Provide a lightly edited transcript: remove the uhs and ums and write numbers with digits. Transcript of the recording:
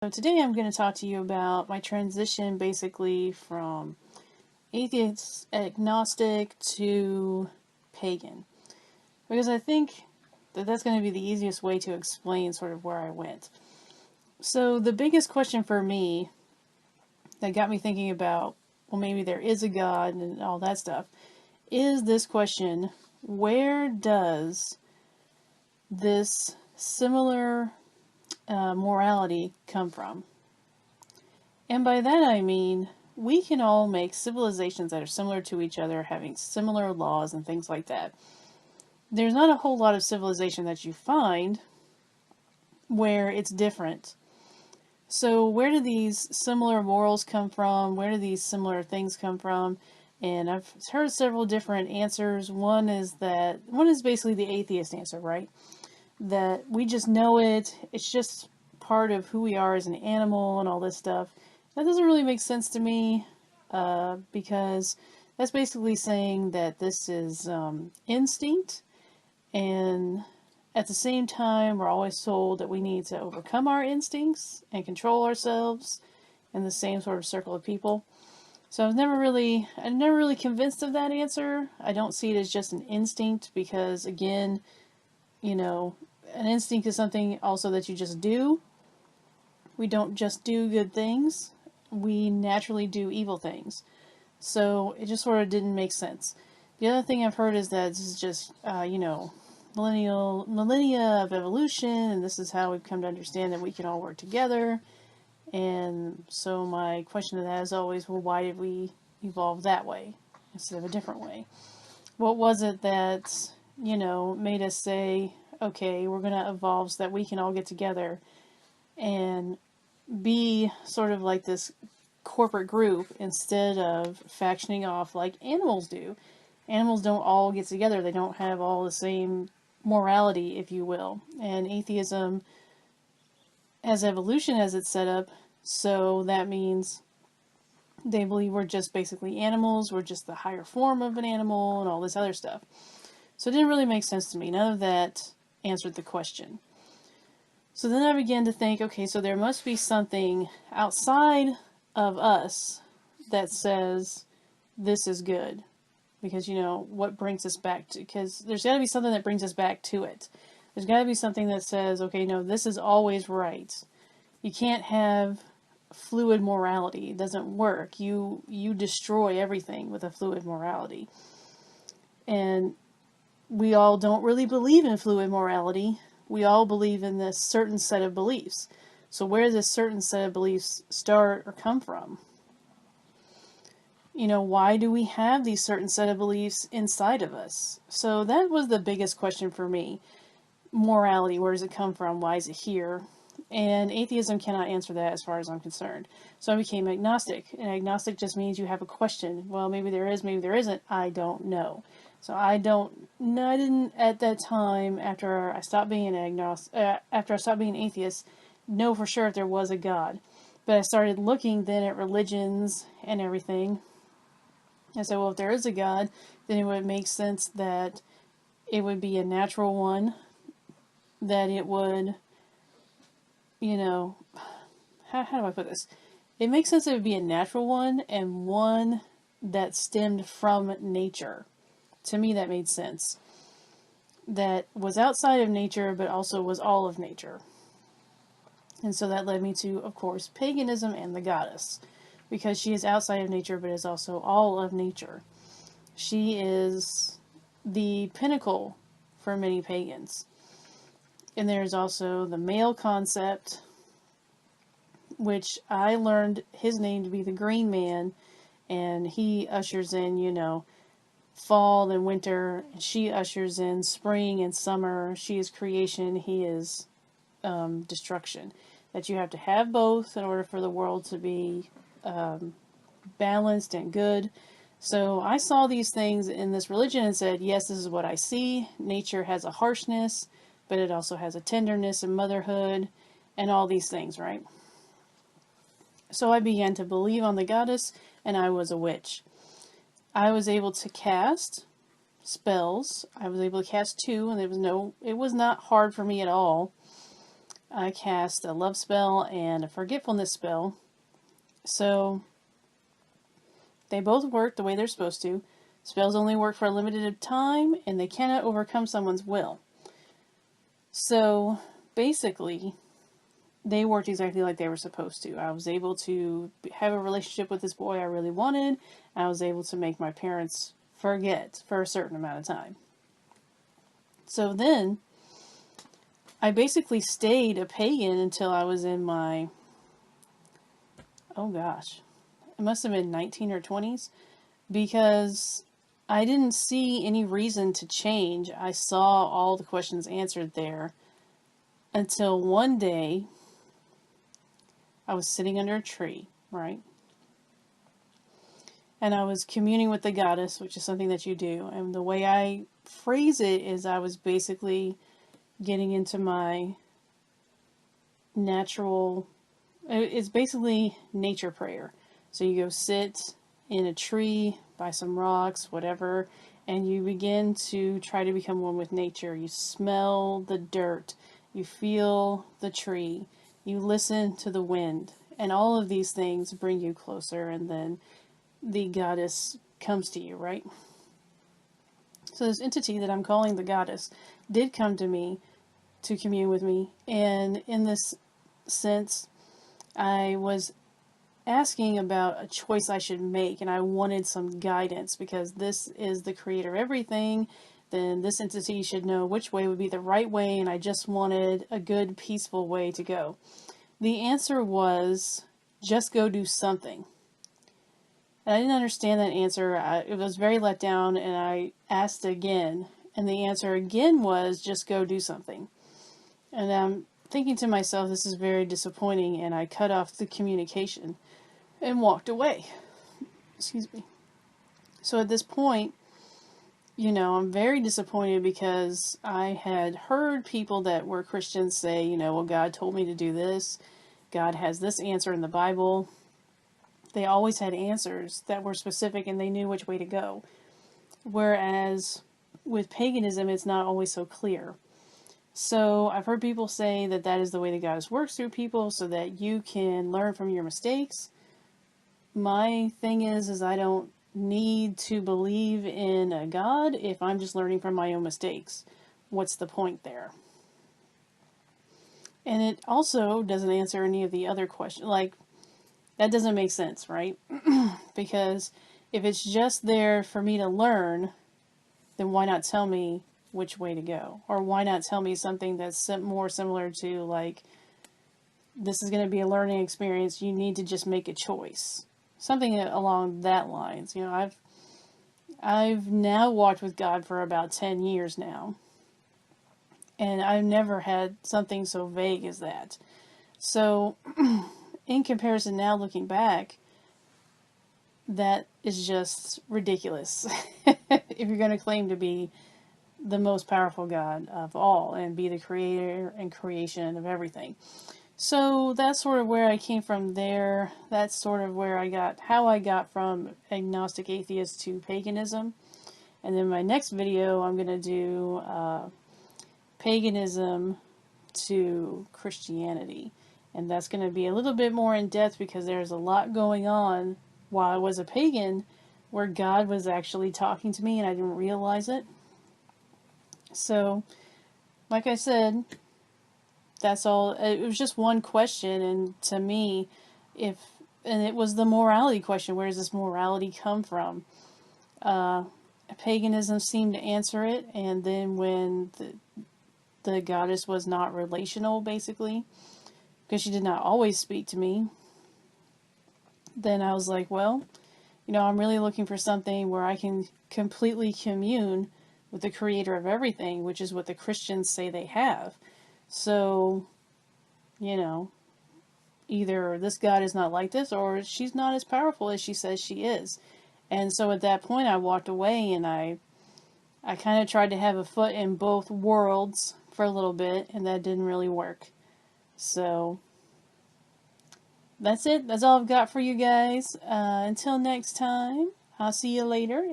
So today I'm going to talk to you about my transition basically from atheist, agnostic to pagan. Because I think that that's going to be the easiest way to explain sort of where I went. So the biggest question for me that got me thinking about, well, maybe there is a God and all that stuff, is this question: where does this similar morality come from? And by that I mean, we can all make civilizations that are similar to each other, having similar laws and things like that. There's not a whole lot of civilization that you find where it's different. So where do these similar morals come from? Where do these similar things come from? And I've heard several different answers. One is basically the atheist answer, right? That we just know it. It's just part of who we are as an animal and all this stuff. That doesn't really make sense to me, because that's basically saying that this is instinct, and at the same time, we're always told that we need to overcome our instincts and control ourselves in the same sort of circle of people. So I'm never really convinced of that answer. I don't see it as just an instinct because, again, an instinct is something also that you just do. We don't just do good things. We naturally do evil things. So it just sort of didn't make sense. The other thing I've heard is that this is just, millennia of evolution, and this is how we've come to understand that we can all work together. And so my question to that is always, well, why did we evolve that way instead of a different way? What was it that, made us say, okay, we're going to evolve so that we can all get together and be sort of like this corporate group instead of factioning off like animals do. Animals don't all get together. They don't have all the same morality, if you will. And atheism has evolution as it's set up, so that means they believe we're just basically animals, we're just the higher form of an animal, and all this other stuff. So it didn't really make sense to me. None of that answered the question. So then I began to think, okay, so there must be something outside of us that says this is good. Because, what brings us back to, because there's got to be something that brings us back to it. There's got to be something that says, okay, no, this is always right. You can't have fluid morality. It doesn't work. You destroy everything with a fluid morality. And we all don't really believe in fluid morality. We all believe in this certain set of beliefs. So where does this certain set of beliefs start or come from? Why do we have these certain set of beliefs inside of us? So that was the biggest question for me. Morality, where does it come from? Why is it here? And atheism cannot answer that as far as I'm concerned. So I became agnostic. And agnostic just means you have a question. Well, maybe there is, maybe there isn't. I don't know. So I didn't at that time, after I stopped being after I stopped being an atheist, know for sure if there was a God. But I started looking then at religions and everything. I said, well, if there is a God, then it would make sense that it would be a natural one, that it would, how do I put this? It makes sense it would be a natural one and one that stemmed from nature. To me, that made sense. That was outside of nature, but also was all of nature. And so that led me to, of course, paganism and the goddess. Because she is outside of nature, but is also all of nature. She is the pinnacle for many pagans. And there's also the male concept, which I learned his name to be the Green Man, and he ushers in, fall and winter, and she ushers in spring and summer. She is creation, he is destruction. That you have to have both in order for the world to be balanced and good. So I saw these things in this religion and said, yes, this is what I see. Nature has a harshness, but it also has a tenderness and motherhood and all these things, right? So I began to believe on the goddess, and I was a witch. I was able to cast spells. I was able to cast 2, and it was not hard for me at all. I cast a love spell and a forgetfulness spell. So they both work the way they're supposed to. Spells only work for a limited time, and they cannot overcome someone's will. So basically, they worked exactly like they were supposed to. I was able to have a relationship with this boy I really wanted. I was able to make my parents forget for a certain amount of time. So then, I basically stayed a pagan until I was in my, oh gosh, it must have been 19 or 20s, because I didn't see any reason to change. I saw all the questions answered there until one day I was sitting under a tree, right? And I was communing with the goddess, which is something that you do. And the way I phrase it is I was basically getting into my natural, it's basically nature prayer. So you go sit in a tree by some rocks, whatever, and you begin to try to become one with nature. You smell the dirt, you feel the tree, you listen to the wind, and all of these things bring you closer, and then the goddess comes to you, right? So this entity that I'm calling the goddess did come to me to commune with me, and in this sense, I was asking about a choice I should make, and I wanted some guidance, because this is the creator of everything. Then this entity should know which way would be the right way, and I just wanted a good, peaceful way to go. The answer was, just go do something. And I didn't understand that answer. It was very let down, and I asked again, and the answer again was, just go do something. And I'm thinking to myself, this is very disappointing, and I cut off the communication and walked away. Excuse me. So at this point, I'm very disappointed, because I had heard people that were Christians say, well, God told me to do this. God has this answer in the Bible. They always had answers that were specific, and they knew which way to go. Whereas with paganism, it's not always so clear. So I've heard people say that that is the way that God works through people, so that you can learn from your mistakes. My thing is I don't need to believe in a God if I'm just learning from my own mistakes. What's the point there? And it also doesn't answer any of the other questions. Like, that doesn't make sense, right? Because if it's just there for me to learn, then why not tell me which way to go? Or why not tell me something that's more similar to, like, this is going to be a learning experience, you need to just make a choice. Something along that lines. I've now walked with God for about 10 years now. And I've never had something so vague as that. So, in comparison now, looking back, that is just ridiculous. If you're going to claim to be the most powerful God of all and be the creator and creation of everything. So that's sort of where I came from there. That's sort of where how I got from agnostic atheist to paganism. And then my next video, I'm going to do paganism to Christianity. And that's going to be a little bit more in depth, because there's a lot going on while I was a pagan where God was actually talking to me and I didn't realize it. So, like I said, that's all. It was just one question, and to me, and it was the morality question. Where does this morality come from? Paganism seemed to answer it, and then when the goddess was not relational, basically, because she did not always speak to me, then I was like, well, I'm really looking for something where I can completely commune with the creator of everything, which is what the Christians say they have. So, either this God is not like this, or she's not as powerful as she says she is. And so at that point, I walked away, and I kind of tried to have a foot in both worlds for a little bit, and that didn't really work. So, that's it. That's all I've got for you guys. Until next time, I'll see you later.